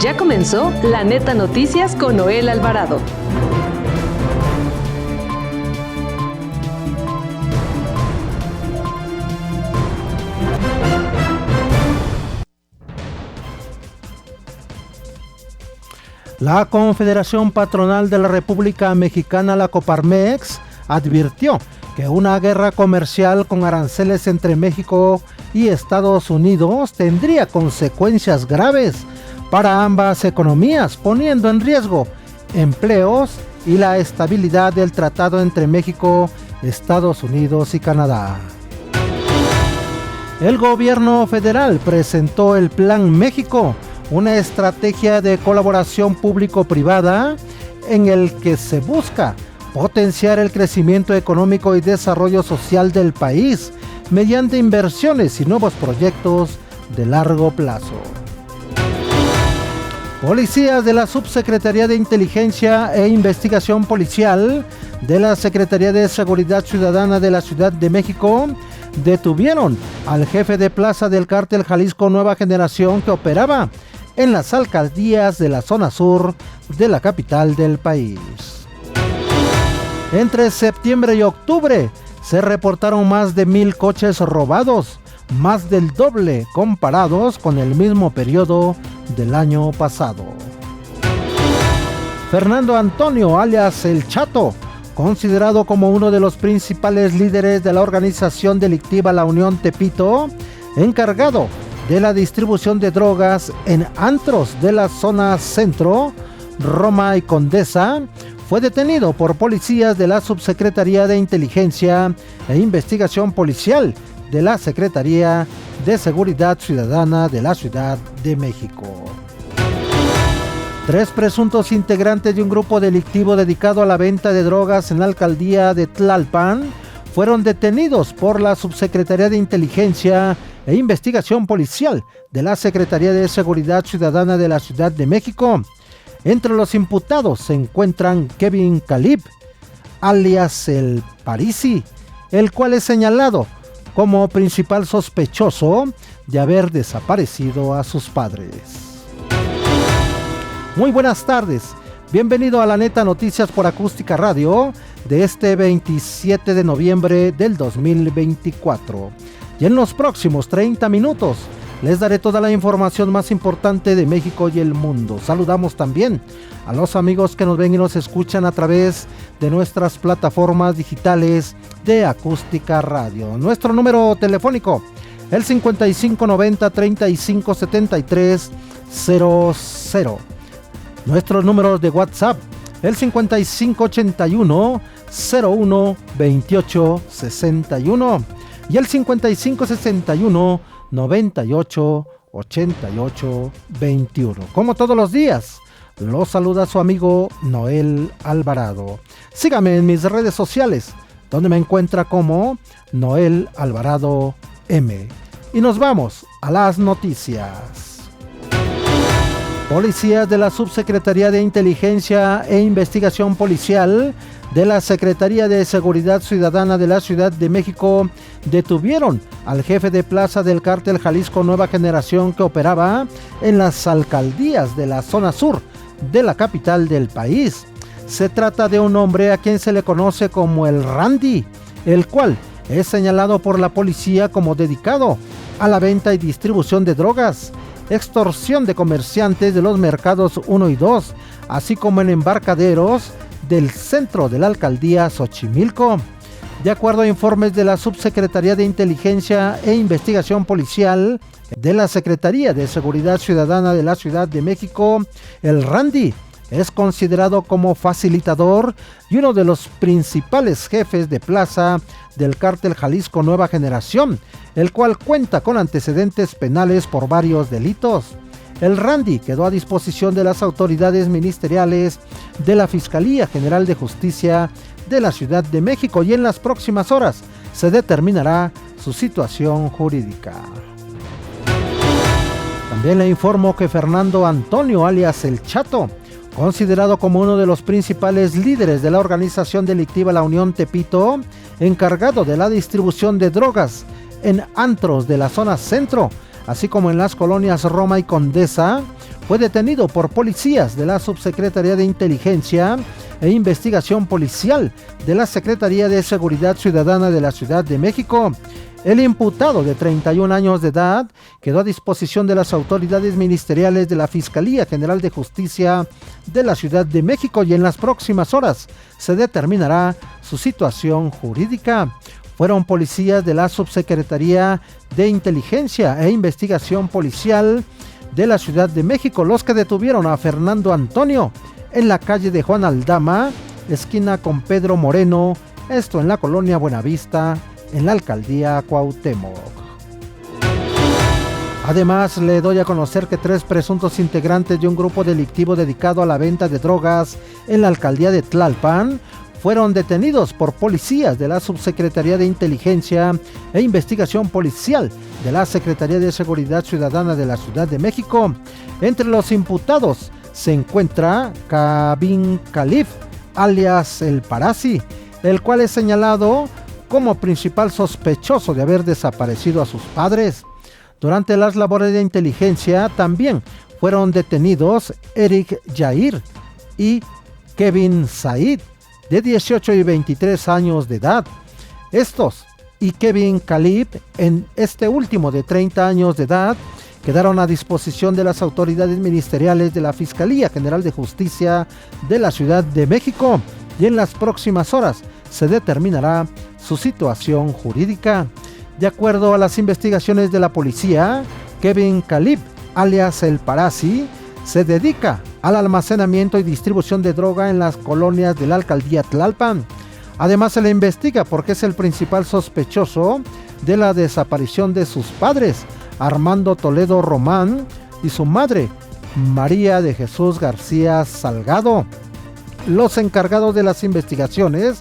Ya comenzó La Neta Noticias con Noel Alvarado. La Confederación Patronal de la República Mexicana, la Coparmex, advirtió que una guerra comercial con aranceles entre México y Estados Unidos tendría consecuencias graves para ambas economías, poniendo en riesgo empleos y la estabilidad del tratado entre México, Estados Unidos y Canadá. El gobierno federal presentó el Plan México, una estrategia de colaboración público-privada en el que se busca potenciar el crecimiento económico y desarrollo social del país mediante inversiones y nuevos proyectos de largo plazo. Policías de la Subsecretaría de Inteligencia e Investigación Policial de la Secretaría de Seguridad Ciudadana de la Ciudad de México detuvieron al jefe de plaza del Cártel Jalisco Nueva Generación que operaba en las alcaldías de la zona sur de la capital del país. Entre septiembre y octubre se reportaron más de 1,000 coches robados, más del doble comparados con el mismo periodo del año pasado. Fernando Antonio, alias El Chato, considerado como uno de los principales líderes de la organización delictiva La Unión Tepito, encargado de la distribución de drogas en antros de la zona centro, Roma y Condesa, fue detenido por policías de la Subsecretaría de Inteligencia e Investigación Policial de la Secretaría de Seguridad Ciudadana de la Ciudad de México. 3 presuntos integrantes de un grupo delictivo dedicado a la venta de drogas en la alcaldía de Tlalpan fueron detenidos por la Subsecretaría de Inteligencia e Investigación Policial de la Secretaría de Seguridad Ciudadana de la Ciudad de México. Entre los imputados se encuentran Kevin Calib, alias El Parisi, el cual es señalado como principal sospechoso de haber desaparecido a sus padres. Muy buenas tardes, bienvenido a La Neta Noticias por Acústica Radio de este 27 de noviembre del 2024. Y en los próximos 30 minutos les daré toda la información más importante de México y el mundo. Saludamos también a los amigos que nos ven y nos escuchan a través de nuestras plataformas digitales de Acústica Radio. Nuestro número telefónico, el 5590-3573-00. Nuestros números de WhatsApp, el 5581-012861 y el 5561-988821. Como todos los días, los saluda su amigo Noel Alvarado. Sígame en mis redes sociales, donde me encuentra como Noel Alvarado M. Y nos vamos a las noticias. Policías de la Subsecretaría de Inteligencia e Investigación Policial de la Secretaría de Seguridad Ciudadana de la Ciudad de México detuvieron al jefe de plaza del Cártel Jalisco Nueva Generación que operaba en las alcaldías de la zona sur de la capital del país. Se trata de un hombre a quien se le conoce como el Randy, el cual es señalado por la policía como dedicado a la venta y distribución de drogas, extorsión de comerciantes de los mercados 1 y 2, así como en embarcaderos del centro de la alcaldía Xochimilco. De acuerdo a informes de la Subsecretaría de Inteligencia e Investigación Policial de la Secretaría de Seguridad Ciudadana de la Ciudad de México, el Randy es considerado como facilitador y uno de los principales jefes de plaza del Cártel Jalisco Nueva Generación, el cual cuenta con antecedentes penales por varios delitos. El Randy quedó a disposición de las autoridades ministeriales de la Fiscalía General de Justicia de la Ciudad de México y en las próximas horas se determinará su situación jurídica. También le informo que Fernando Antonio, alias El Chato, considerado como uno de los principales líderes de la organización delictiva La Unión Tepito, encargado de la distribución de drogas en antros de la zona centro, así como en las colonias Roma y Condesa, fue detenido por policías de la Subsecretaría de Inteligencia e Investigación Policial de la Secretaría de Seguridad Ciudadana de la Ciudad de México. El imputado, de 31 años de edad, quedó a disposición de las autoridades ministeriales de la Fiscalía General de Justicia de la Ciudad de México y en las próximas horas se determinará su situación jurídica. Fueron policías de la Subsecretaría de Inteligencia e Investigación Policial de la Ciudad de México los que detuvieron a Fernando Antonio en la calle de Juan Aldama, esquina con Pedro Moreno, esto en la colonia Buenavista, en la alcaldía Cuauhtémoc. Además, le doy a conocer que 3 presuntos integrantes de un grupo delictivo dedicado a la venta de drogas en la alcaldía de Tlalpan fueron detenidos por policías de la Subsecretaría de Inteligencia e Investigación Policial de la Secretaría de Seguridad Ciudadana de la Ciudad de México. Entre los imputados se encuentra Kevin Khalif, alias El Parasi, el cual es señalado como principal sospechoso de haber desaparecido a sus padres. Durante las labores de inteligencia también fueron detenidos Eric Jair y Kevin Said, de 18 y 23 años de edad. Estos y Kevin Khalif, en este último de 30 años de edad, quedaron a disposición de las autoridades ministeriales de la Fiscalía General de Justicia de la Ciudad de México y en las próximas horas se determinará su situación jurídica. De acuerdo a las investigaciones de la policía, Kevin Khalif, alias El Parasi, se dedica al almacenamiento y distribución de droga en las colonias de la alcaldía Tlalpan. Además, se le investiga porque es el principal sospechoso de la desaparición de sus padres, Armando Toledo Román, y su madre, María de Jesús García Salgado. Los encargados de las investigaciones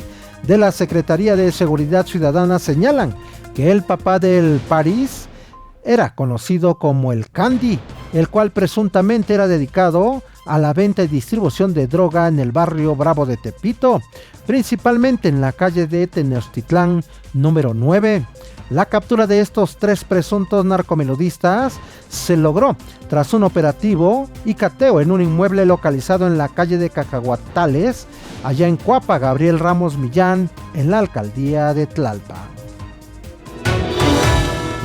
de la Secretaría de Seguridad Ciudadana señalan que el papá del París era conocido como el Candy, el cual presuntamente era dedicado a la venta y distribución de droga en el barrio Bravo de Tepito, principalmente en la calle de Tenochtitlán número 9. La captura de estos 3 presuntos narcomenudistas se logró tras un operativo y cateo en un inmueble localizado en la calle de Cacahuatales, allá en Cuapa Gabriel Ramos Millán, en la alcaldía de Tlalpan.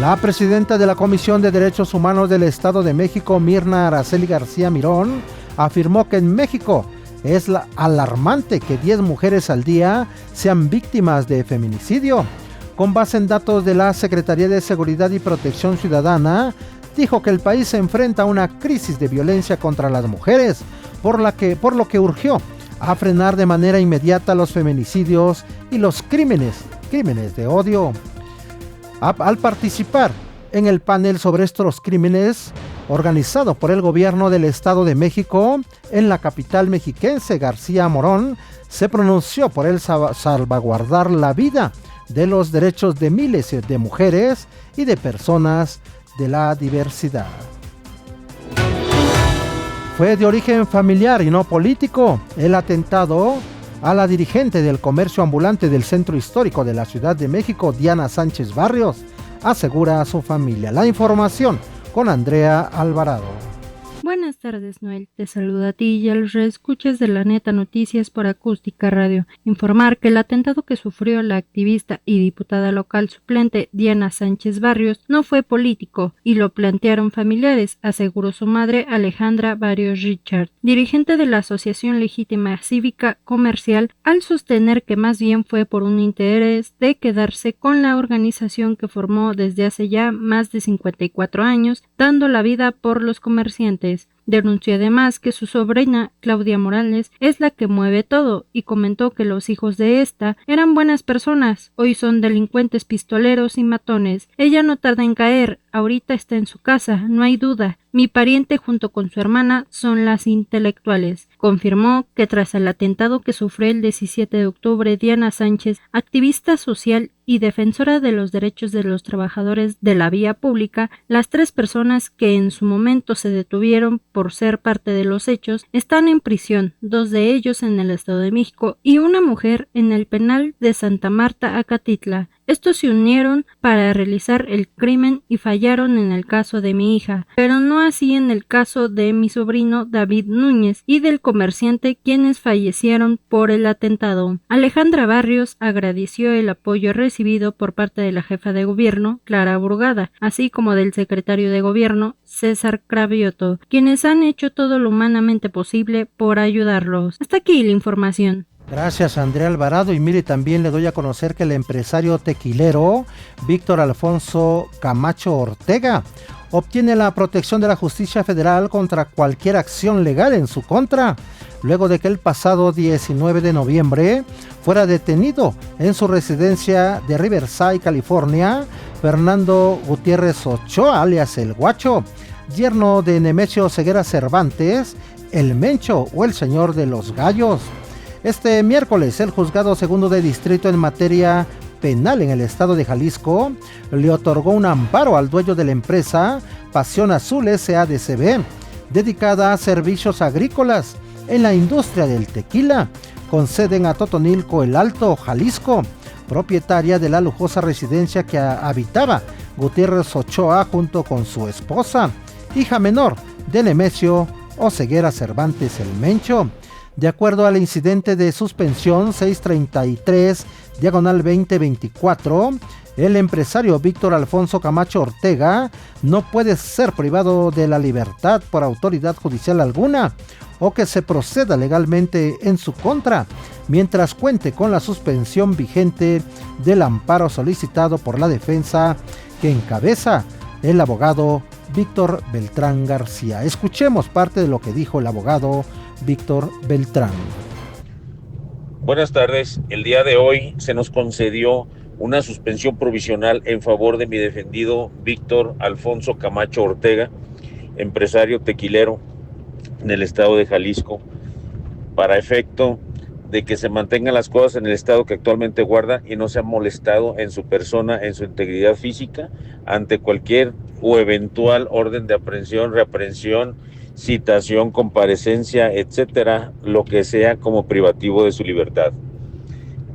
La presidenta de la Comisión de Derechos Humanos del Estado de México, Mirna Araceli García Mirón, afirmó que en México es alarmante que 10 mujeres al día sean víctimas de feminicidio. Con base en datos de la Secretaría de Seguridad y Protección Ciudadana, dijo que el país se enfrenta a una crisis de violencia contra las mujeres, por lo que urgió a frenar de manera inmediata los feminicidios y los crímenes de odio. Al participar en el panel sobre estos crímenes, organizado por el gobierno del Estado de México, en la capital mexiquense, García Morón se pronunció por el salvaguardar la vida de los derechos de miles de mujeres y de personas de la diversidad. Fue de origen familiar y no político el atentado a la dirigente del comercio ambulante del Centro Histórico de la Ciudad de México, Diana Sánchez Barrios, asegura a su familia. La información con Andrea Alvarado. Buenas tardes, Noel. Te saluda a ti y a los reescuchas de La Neta Noticias por Acústica Radio. Informar que el atentado que sufrió la activista y diputada local suplente Diana Sánchez Barrios no fue político y lo plantearon familiares, aseguró su madre Alejandra Barrios Richard, dirigente de la Asociación Legítima Cívica Comercial, al sostener que más bien fue por un interés de quedarse con la organización que formó desde hace ya más de 54 años, dando la vida por los comerciantes. Denunció además que su sobrina, Claudia Morales, es la que mueve todo y comentó que los hijos de esta eran buenas personas, hoy son delincuentes pistoleros y matones. Ella no tarda en caer, ahorita está en su casa, no hay duda. Mi pariente junto con su hermana son las intelectuales. Confirmó que tras el atentado que sufrió el 17 de octubre, Diana Sánchez, activista social y defensora de los derechos de los trabajadores de la vía pública, las 3 personas que en su momento se detuvieron por ser parte de los hechos están en prisión, 2 de ellos en el Estado de México y una mujer en el penal de Santa Marta, Acatitla. Estos se unieron para realizar el crimen y fallaron en el caso de mi hija, pero no así en el caso de mi sobrino David Núñez y del comerciante, quienes fallecieron por el atentado. Alejandra Barrios agradeció el apoyo recibido por parte de la jefa de gobierno, Clara Brugada, así como del secretario de gobierno, César Cravioto, quienes han hecho todo lo humanamente posible por ayudarlos. Hasta aquí la información. Gracias, Andrea Alvarado. Y mire, también le doy a conocer que el empresario tequilero Víctor Alfonso Camacho Ortega obtiene la protección de la justicia federal contra cualquier acción legal en su contra, luego de que el pasado 19 de noviembre fuera detenido en su residencia de Riverside, California, Fernando Gutiérrez Ochoa, alias El Guacho, yerno de Nemesio Ceguera Cervantes, El Mencho o el Señor de los Gallos. Este miércoles, el Juzgado Segundo de Distrito en materia penal en el estado de Jalisco le otorgó un amparo al dueño de la empresa Pasión Azul S.A.D.C.B., dedicada a servicios agrícolas en la industria del tequila, con sede en Atotonilco el Alto, Jalisco, propietaria de la lujosa residencia que habitaba Gutiérrez Ochoa junto con su esposa, hija menor de Nemesio Oceguera Cervantes El Mencho. De acuerdo al incidente de suspensión 633/2024, el empresario Víctor Alfonso Camacho Ortega no puede ser privado de la libertad por autoridad judicial alguna o que se proceda legalmente en su contra, mientras cuente con la suspensión vigente del amparo solicitado por la defensa que encabeza el abogado Víctor Beltrán García. Escuchemos parte de lo que dijo el abogado Víctor Beltrán. Buenas tardes. El día de hoy se nos concedió una suspensión provisional en favor de mi defendido Víctor Alfonso Camacho Ortega, empresario tequilero en el estado de Jalisco, para efecto de que se mantengan las cosas en el estado que actualmente guarda y no sea molestado en su persona, en su integridad física, ante cualquier o eventual orden de aprehensión, reaprehensión, citación, comparecencia, etcétera, lo que sea como privativo de su libertad.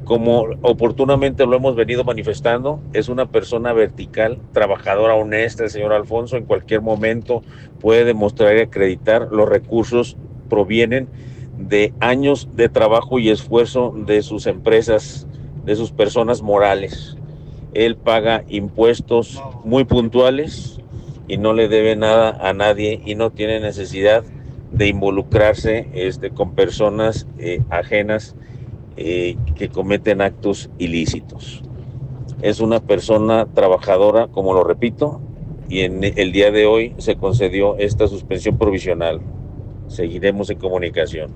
Como oportunamente lo hemos venido manifestando, es una persona vertical, trabajadora, honesta. El señor Alfonso en cualquier momento puede demostrar y acreditar los recursos provienen de años de trabajo y esfuerzo de sus empresas, de sus personas morales. Él paga impuestos muy puntuales y no le debe nada a nadie y no tiene necesidad de involucrarse con personas ajenas que cometen actos ilícitos. Es una persona trabajadora, como lo repito, y en el día de hoy se concedió esta suspensión provisional. Seguiremos en comunicación.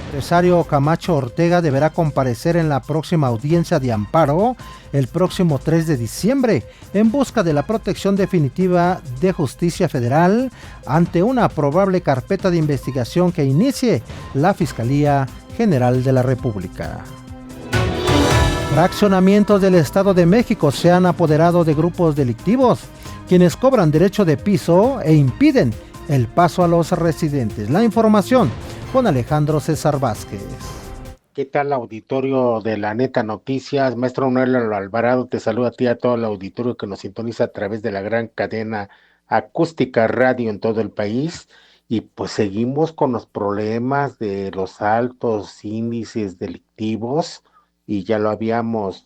El empresario Camacho Ortega deberá comparecer en la próxima audiencia de amparo el próximo 3 de diciembre en busca de la protección definitiva de justicia federal ante una probable carpeta de investigación que inicie la Fiscalía General de la República. Fraccionamientos del Estado de México se han apoderado de grupos delictivos, quienes cobran derecho de piso e impiden el paso a los residentes. La información con Alejandro César Vázquez. ¿Qué tal, auditorio de La Neta Noticias? Maestro Noel Alvarado te saluda a ti, a todo el auditorio que nos sintoniza a través de la gran cadena Acústica Radio en todo el país. Y pues seguimos con los problemas de los altos índices delictivos y ya lo habíamos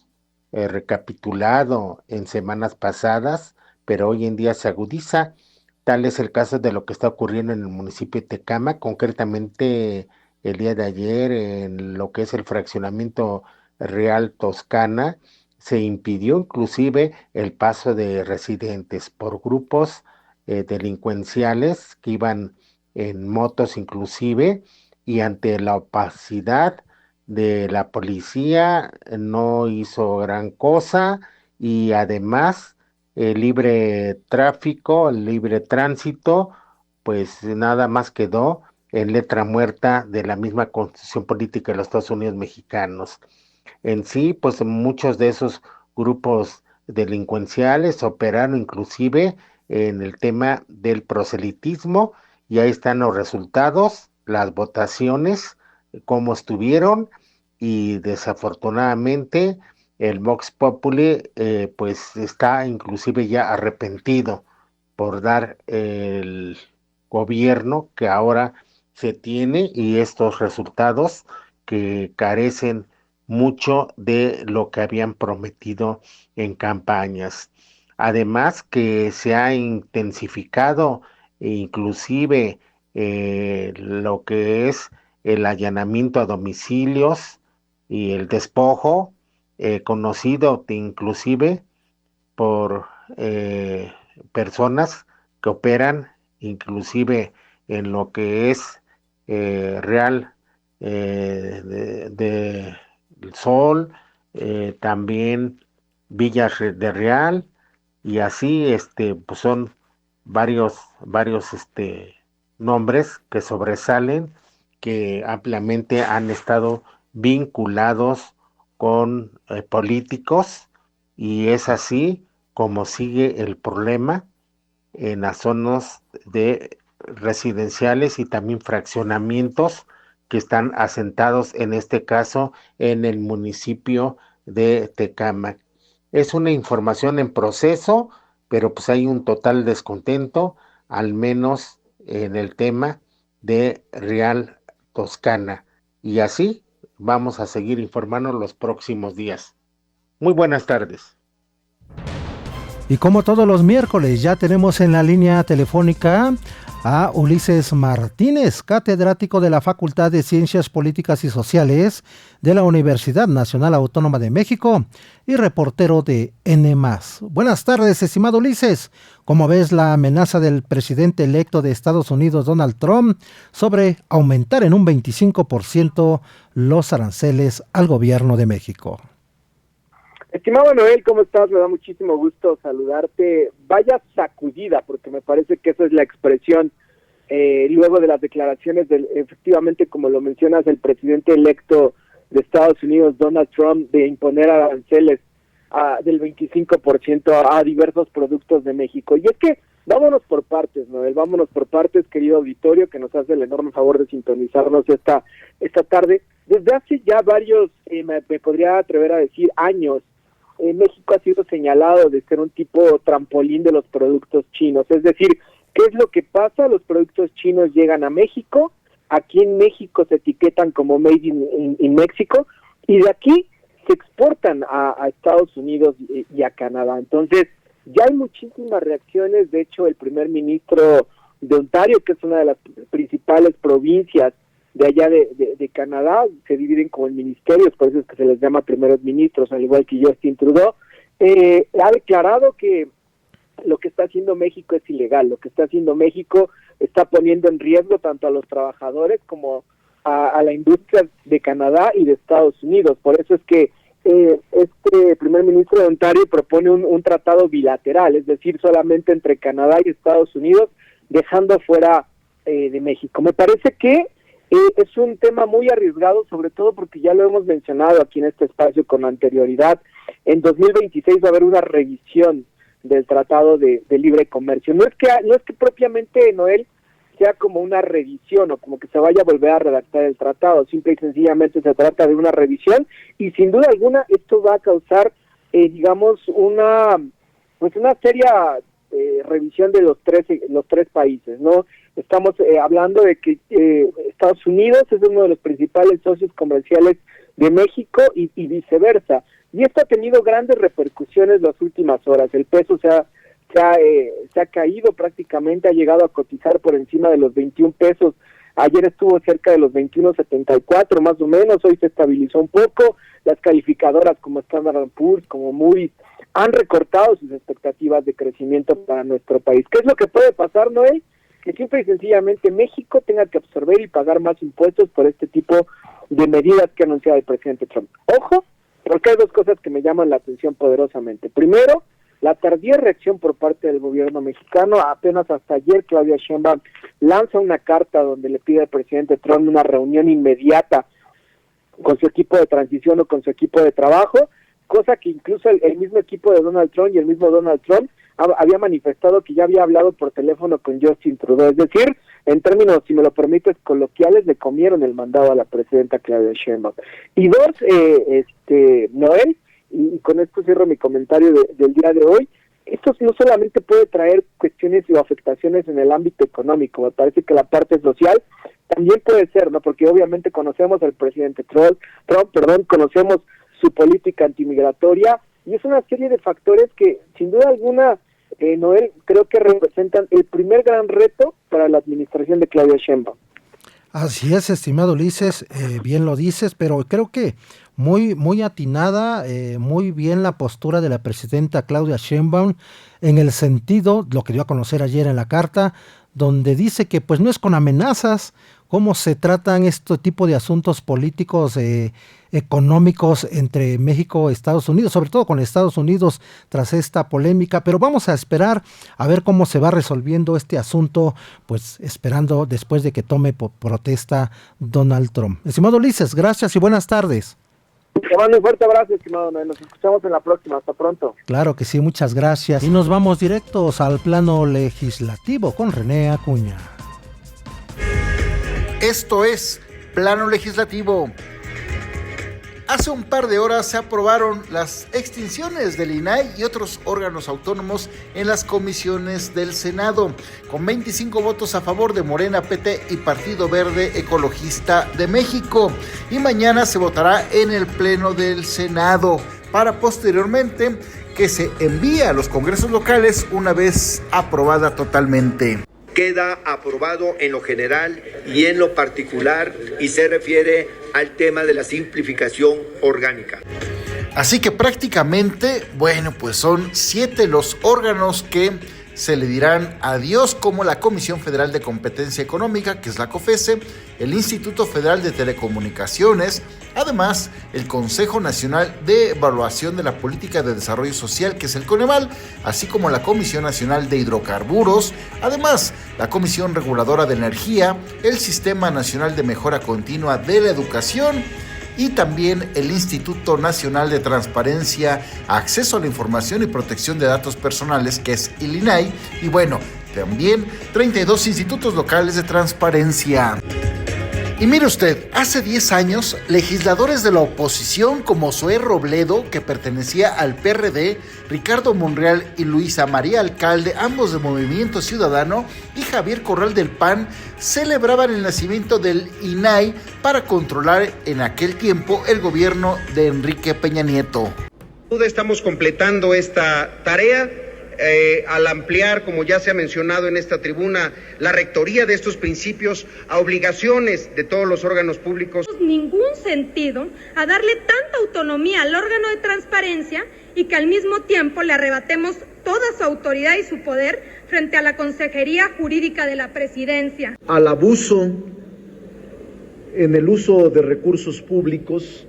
recapitulado en semanas pasadas, pero hoy en día se agudiza. Tal es el caso de lo que está ocurriendo en el municipio de Tecámac, concretamente el día de ayer en lo que es el fraccionamiento Real Toscana. Se impidió inclusive el paso de residentes por grupos delincuenciales que iban en motos inclusive, y ante la opacidad de la policía no hizo gran cosa, y además el libre tráfico, el libre tránsito, pues nada más quedó en letra muerta de la misma Constitución Política de los Estados Unidos Mexicanos. En sí, pues muchos de esos grupos delincuenciales operaron inclusive en el tema del proselitismo, y ahí están los resultados, las votaciones, cómo estuvieron, y desafortunadamente el Vox Populi pues está inclusive ya arrepentido por dar el gobierno que ahora se tiene y estos resultados que carecen mucho de lo que habían prometido en campañas. Además que se ha intensificado inclusive lo que es el allanamiento a domicilios y el despojo, conocido inclusive por personas que operan inclusive en lo que es Real de Sol, también Villas de Real, y así pues son varios nombres que sobresalen, que ampliamente han estado vinculados con políticos, y es así como sigue el problema en las zonas de residenciales y también fraccionamientos que están asentados, en este caso, en el municipio de Tecámac. Es una información en proceso, pero pues hay un total descontento, al menos en el tema de Real Toscana. Y así vamos a seguir informando los próximos días. Muy buenas tardes. Y como todos los miércoles, ya tenemos en la línea telefónica a Ulises Martínez, catedrático de la Facultad de Ciencias Políticas y Sociales de la Universidad Nacional Autónoma de México y reportero de N+. Buenas tardes, estimado Ulises. ¿Cómo ves la amenaza del presidente electo de Estados Unidos, Donald Trump, sobre aumentar en un 25% los aranceles al gobierno de México? Estimado Noel, ¿cómo estás? Me da muchísimo gusto saludarte. Vaya sacudida, porque me parece que esa es la expresión, luego de las declaraciones efectivamente, como lo mencionas, el presidente electo de Estados Unidos, Donald Trump, de imponer aranceles del 25% a diversos productos de México. Y es que vámonos por partes, Noel, vámonos por partes, querido auditorio, que nos hace el enorme favor de sintonizarnos esta tarde. Desde hace ya varios, me podría atrever a decir, años, México ha sido señalado de ser un tipo trampolín de los productos chinos. Es decir, ¿qué es lo que pasa? Los productos chinos llegan a México, aquí en México se etiquetan como Made in México, y de aquí se exportan a Estados Unidos y a Canadá. Entonces, ya hay muchísimas reacciones. De hecho, el primer ministro de Ontario, que es una de las principales provincias de allá de Canadá, se dividen como en ministerios, por eso es que se les llama primeros ministros, al igual que Justin Trudeau, ha declarado que lo que está haciendo México es ilegal. Lo que está haciendo México está poniendo en riesgo tanto a los trabajadores como a la industria de Canadá y de Estados Unidos. Por eso es que este primer ministro de Ontario propone un tratado bilateral, es decir, solamente entre Canadá y Estados Unidos, dejando fuera de México. Me parece que es un tema muy arriesgado, sobre todo porque ya lo hemos mencionado aquí en este espacio con anterioridad. En 2026 va a haber una revisión del Tratado de Libre Comercio. No es que propiamente, Noel, sea como una revisión o como que se vaya a volver a redactar el tratado. Simple y sencillamente se trata de una revisión, y sin duda alguna esto va a causar, digamos, una seria revisión de los tres países, ¿no? Estamos hablando de que Estados Unidos es uno de los principales socios comerciales de México y viceversa. Y esto ha tenido grandes repercusiones las últimas horas. El peso se ha caído prácticamente, ha llegado a cotizar por encima de los 21 pesos. Ayer estuvo cerca de los 21.74 más o menos, hoy se estabilizó un poco. Las calificadoras como Standard & Poor's, como Moody's, han recortado sus expectativas de crecimiento para nuestro país. ¿Qué es lo que puede pasar, Noel? Que simple y sencillamente México tenga que absorber y pagar más impuestos por este tipo de medidas que ha anunciado el presidente Trump. Ojo, porque hay dos cosas que me llaman la atención poderosamente. Primero, la tardía reacción por parte del gobierno mexicano. Apenas hasta ayer Claudia Sheinbaum lanza una carta donde le pide al presidente Trump una reunión inmediata con su equipo de transición o con su equipo de trabajo, cosa que incluso el mismo equipo de Donald Trump y el mismo Donald Trump había manifestado que ya había hablado por teléfono con Justin Trudeau. Es decir, en términos, si me lo permites, coloquiales, le comieron el mandado a la presidenta Claudia Sheinbaum. Y dos, Noel, y con esto cierro mi comentario del día de hoy, esto no solamente puede traer cuestiones o afectaciones en el ámbito económico, me parece que la parte social también puede ser, ¿no? Porque obviamente conocemos al presidente Trump, conocemos su política antimigratoria, y es una serie de factores que, sin duda alguna, Noel, creo que representan el primer gran reto para la administración de Claudia Sheinbaum. Así es, estimado Ulises, bien lo dices, pero creo que muy atinada, muy bien la postura de la presidenta Claudia Sheinbaum, en el sentido, lo que dio a conocer ayer en la carta, donde dice que pues no es con amenazas cómo se tratan este tipo de asuntos políticos, económicos entre México y Estados Unidos, sobre todo con Estados Unidos tras esta polémica, pero vamos a esperar a ver cómo se va resolviendo este asunto, pues esperando después de que tome protesta Donald Trump. Estimado Ulises, gracias y buenas tardes. Te mando un fuerte abrazo, estimado Noel. Nos escuchamos en la próxima. Hasta pronto. Claro que sí, muchas gracias. Y nos vamos directos al plano legislativo con René Acuña. Esto es Plano Legislativo. Hace un par de horas se aprobaron las extinciones del INAI y otros órganos autónomos en las comisiones del Senado, con 25 votos a favor de Morena, PT y Partido Verde Ecologista de México. Y mañana se votará en el Pleno del Senado para posteriormente que se envíe a los congresos locales una vez aprobada totalmente. Queda aprobado en lo general y en lo particular y se refiere al tema de la simplificación orgánica. Así que prácticamente, pues son 7 los órganos que se le dirán adiós, como la Comisión Federal de Competencia Económica, que es la COFESE, el Instituto Federal de Telecomunicaciones, además el Consejo Nacional de Evaluación de la Política de Desarrollo Social, que es el Coneval, así como la Comisión Nacional de Hidrocarburos, además la Comisión Reguladora de Energía, el Sistema Nacional de Mejora Continua de la Educación, y también el Instituto Nacional de Transparencia, Acceso a la Información y Protección de Datos Personales, que es el INAI, y también 32 institutos locales de transparencia. Y mire usted, hace 10 años, legisladores de la oposición como Zoé Robledo, que pertenecía al PRD, Ricardo Monreal y Luisa María Alcalde, ambos de Movimiento Ciudadano, y Javier Corral del PAN, celebraban el nacimiento del INAI para controlar en aquel tiempo el gobierno de Enrique Peña Nieto. Estamos completando esta tarea al ampliar, como ya se ha mencionado en esta tribuna, la rectoría de estos principios a obligaciones de todos los órganos públicos. Ningún sentido a darle tanta autonomía al órgano de transparencia y que al mismo tiempo le arrebatemos toda su autoridad y su poder frente a la Consejería Jurídica de la Presidencia. Al abuso en el uso de recursos públicos,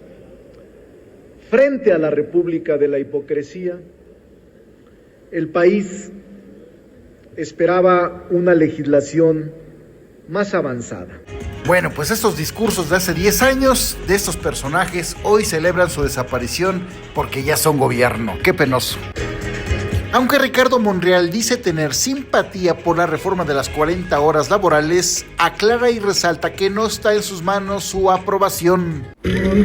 frente a la República de la Hipocresía, el país esperaba una legislación más avanzada. Pues estos discursos de hace 10 años de estos personajes hoy celebran su desaparición porque ya son gobierno. Qué penoso. Aunque Ricardo Monreal dice tener simpatía por la reforma de las 40 horas laborales, aclara y resalta que no está en sus manos su aprobación.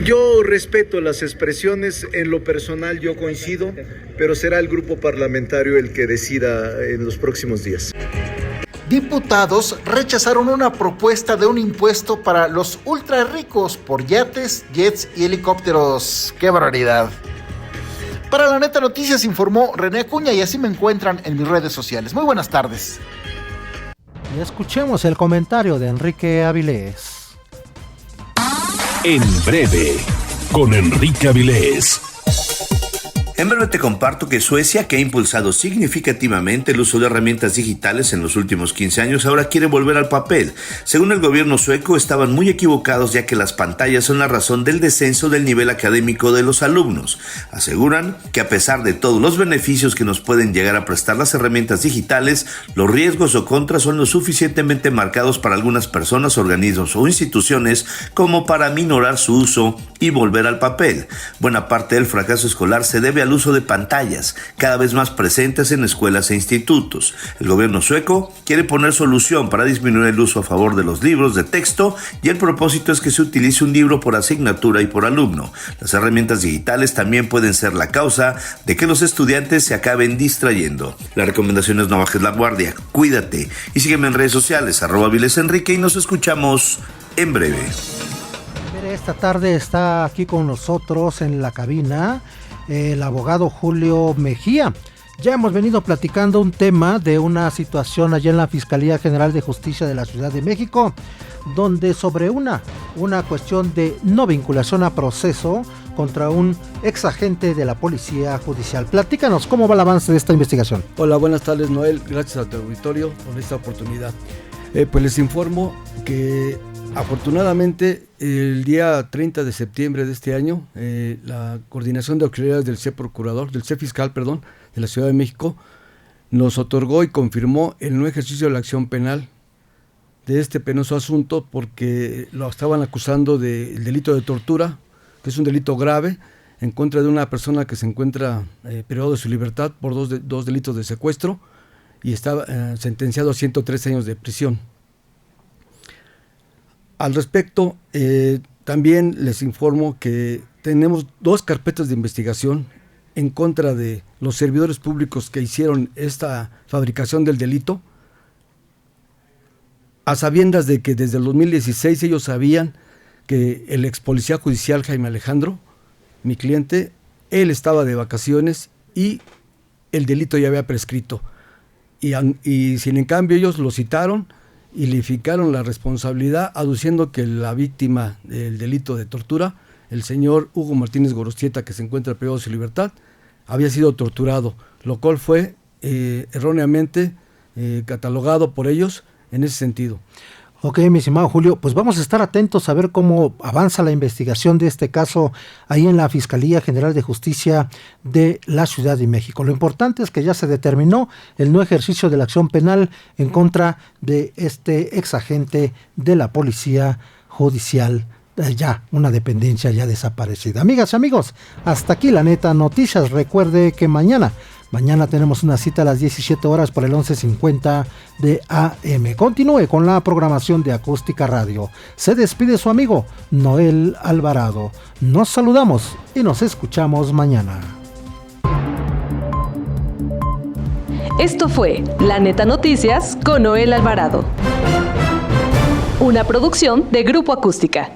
Yo respeto las expresiones, en lo personal yo coincido, pero será el grupo parlamentario el que decida en los próximos días. Diputados rechazaron una propuesta de un impuesto para los ultra ricos por yates, jets y helicópteros. ¡Qué barbaridad! Para La Neta Noticias informó René Acuña y así me encuentran en mis redes sociales. Muy buenas tardes. Y escuchemos el comentario de Enrique Avilés. En breve, con Enrique Avilés. En breve te comparto que Suecia, que ha impulsado significativamente el uso de herramientas digitales en los últimos 15 años, ahora quiere volver al papel. Según el gobierno sueco, estaban muy equivocados, ya que las pantallas son la razón del descenso del nivel académico de los alumnos. Aseguran que a pesar de todos los beneficios que nos pueden llegar a prestar las herramientas digitales, los riesgos o contras son lo suficientemente marcados para algunas personas, organismos o instituciones como para minorar su uso y volver al papel. Buena parte del fracaso escolar se debe al al uso de pantallas, cada vez más presentes en escuelas e institutos. El gobierno sueco quiere poner solución para disminuir el uso a favor de los libros de texto y el propósito es que se utilice un libro por asignatura y por alumno. Las herramientas digitales también pueden ser la causa de que los estudiantes se acaben distrayendo. La recomendación es no bajes la guardia, cuídate y sígueme en redes sociales, @vilesenrique, y nos escuchamos en breve. Esta tarde está aquí con nosotros en la cabina el abogado Julio Mejía. Ya hemos venido platicando un tema de una situación allá en la Fiscalía General de Justicia de la Ciudad de México, donde sobre una cuestión de no vinculación a proceso contra un ex agente de la Policía Judicial. Platícanos cómo va el avance de esta investigación. Hola, buenas tardes, Noel. Gracias a tu auditorio por esta oportunidad. Pues les informo que afortunadamente el día 30 de septiembre de este año, la Coordinación de Auxiliares del C Fiscal, de la Ciudad de México, nos otorgó y confirmó el no ejercicio de la acción penal de este penoso asunto porque lo estaban acusando del delito de tortura, que es un delito grave, en contra de una persona que se encuentra privado de su libertad por dos delitos de secuestro y está sentenciado a 103 años de prisión. Al respecto, también les informo que tenemos 2 carpetas de investigación en contra de los servidores públicos que hicieron esta fabricación del delito, a sabiendas de que desde el 2016 ellos sabían que el ex policía judicial Jaime Alejandro, mi cliente, él estaba de vacaciones y el delito ya había prescrito. Y sin en cambio ellos lo citaron y le fijaron la responsabilidad aduciendo que la víctima del delito de tortura, el señor Hugo Martínez Gorostieta, que se encuentra privado de su libertad, había sido torturado, lo cual fue erróneamente catalogado por ellos en ese sentido. Ok, mi estimado Julio, pues vamos a estar atentos a ver cómo avanza la investigación de este caso ahí en la Fiscalía General de Justicia de la Ciudad de México. Lo importante es que ya se determinó el no ejercicio de la acción penal en contra de este ex agente de la Policía Judicial, ya una dependencia ya desaparecida. Amigas y amigos, hasta aquí la neta noticias. Recuerde que mañana tenemos una cita a las 17 horas por el 1150 de AM. Continúe con la programación de Acústica Radio. Se despide su amigo Noel Alvarado. Nos saludamos y nos escuchamos mañana. Esto fue La Neta Noticias con Noel Alvarado. Una producción de Grupo Acústica.